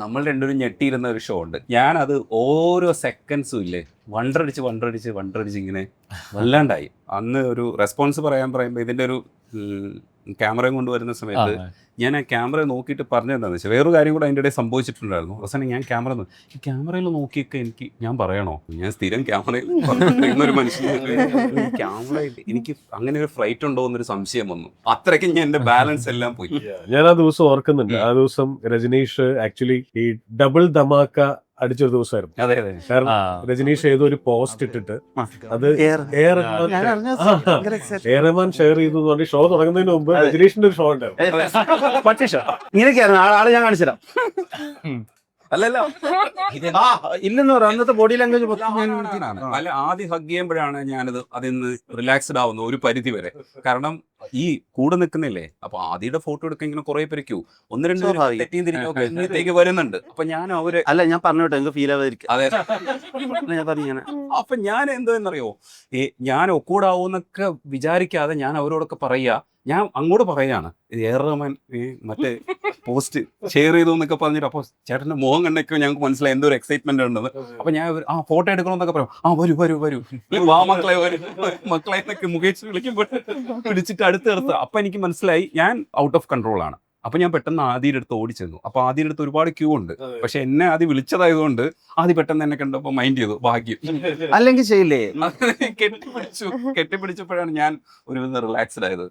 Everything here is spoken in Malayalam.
നമ്മൾ രണ്ടുപേരും ഞെട്ടിയിരുന്ന ഒരു ഷോ ഉണ്ട്. ഞാനത് ഓരോ സെക്കൻഡ്സും ഇല്ലേ വണ്ടടിച്ച് ഇങ്ങനെ വല്ലാണ്ടായി. അന്ന് ഒരു റെസ്പോൺസ് പറയുമ്പോൾ ഇതിൻ്റെ ഒരു ക്യാമറയും കൊണ്ടുവരുന്ന സമയത്ത് ഞാൻ ആ ക്യാമറ നോക്കിയിട്ട് പറഞ്ഞതെന്താണെന്ന് വെച്ചാൽ വേറൊരു കാര്യം കൂടെ അതിൻ്റെ ഇടയിൽ സംഭവിച്ചിട്ടുണ്ടായിരുന്നു. അവസാനം ഞാൻ ഈ ക്യാമറയിൽ നോക്കിയൊക്കെ ഞാൻ പറയണോ, ഞാൻ സ്ഥിരം ക്യാമറയിൽ ഒരു മനുഷ്യൻ ക്യാമറയിൽ എനിക്ക് അങ്ങനെ ഒരു ഫ്ലൈറ്റ് ഉണ്ടോ എന്നൊരു സംശയം വന്നു. അത്രയ്ക്കും ഞാൻ എൻ്റെ ബാലൻസ് എല്ലാം പോയി. ഞാൻ ആ ദിവസം ഓർക്കുന്നുണ്ട്. ആ ദിവസം രജനീഷ് ആക്ച്വലി ഈ ഡബിൾ ധമാക്ക അടിച്ചൊരു ദിവസമായിരുന്നു. അതെ അതെ. കാരണം രജനീഷ് ഏതോ ഒരു പോസ്റ്റ് ഇട്ടിട്ട് അത് എ റഹ്മാൻ ഷെയർ ചെയ്തു എന്ന് പറഞ്ഞ് ഷോ തുടങ്ങുന്നതിന് മുമ്പ് രജനീഷിന്റെ ഒരു ഷോ ഉണ്ടായിരുന്നു. പറ്റേഷോ ഇങ്ങനെയൊക്കെയായിരുന്നു ആള് ഞാൻ കാണിച്ചുതരാം. അല്ലല്ല ഇല്ലെന്ന് പറയാം. അന്നത്തെ ബോഡി ലാംഗ്വേജ് അല്ല, ആദ്യം ഹഗ് ചെയ്യുമ്പോഴാണ് ഞാനത് അതിന്ന് റിലാക്സ്ഡ് ആവുന്നു ഒരു പരിധി വരെ. കാരണം ഈ കൂടെ നിൽക്കുന്നില്ലേ, അപ്പൊ ആദ്യയുടെ ഫോട്ടോ എടുക്കാൻ ഇങ്ങനെ കുറെ പേരയ്ക്കൂ ഒന്ന് രണ്ട് തെറ്റിയും തിരിഞ്ഞൊക്കെ വരുന്നുണ്ട്. അപ്പൊ ഞാൻ അവര് അല്ല ഞാൻ പറഞ്ഞോട്ടെ എനിക്ക് ഫീൽ ആവാതിരിക്കും. അതെ ഞാൻ പറഞ്ഞു അപ്പൊ ഞാൻ എന്തോന്നറിയോ, ഞാൻ ഒക്കൂടാവൂന്നൊക്കെ വിചാരിക്കാതെ ഞാൻ അവരോടൊക്കെ പറയാ, ഞാൻ അങ്ങോട്ട് പറയാണ് എ.ആർ. റഹ്മാൻ മറ്റേ പോസ്റ്റ് ഷെയർ ചെയ്തു എന്നൊക്കെ പറഞ്ഞിട്ട്. അപ്പൊ ചേട്ടന്റെ മുഖം കണ്ടൊക്കെ ഞങ്ങൾക്ക് മനസ്സിലായി എന്തോ ഒരു എക്സൈറ്റ്മെന്റ് ഉണ്ടെന്ന്. അപ്പൊ ഞാൻ ഫോട്ടോ എടുക്കണമെന്നൊക്കെ പറയും. വരൂ വാ മക്കളെ മക്കളെ എന്നൊക്കെ മുകേഷ് വിളിക്കുമ്പോൾ വിളിച്ചിട്ട് അടുത്ത് അപ്പൊ എനിക്ക് മനസ്സിലായി ഞാൻ ഔട്ട് ഓഫ് കൺട്രോൾ ആണ്. അപ്പൊ ഞാൻ പെട്ടെന്ന് ആദ്യയുടെ അടുത്ത് ഓടിച്ചെന്നു. അപ്പൊ ആദ്യയുടെ അടുത്ത് ഒരുപാട് ക്യൂ ഉണ്ട്. പക്ഷെ എന്നെ ആദ്യം വിളിച്ചതായതുകൊണ്ട് ആദ്യം പെട്ടെന്ന് എന്നെ കണ്ടപ്പോ മൈൻഡ് ചെയ്തു, ഭാഗ്യം. അല്ലെങ്കിൽ ചെയ്യില്ലേ. കെട്ടിപ്പിടിച്ചപ്പോഴാണ് ഞാൻ ഒരു റിലാക്സ്ഡ് ആയത്.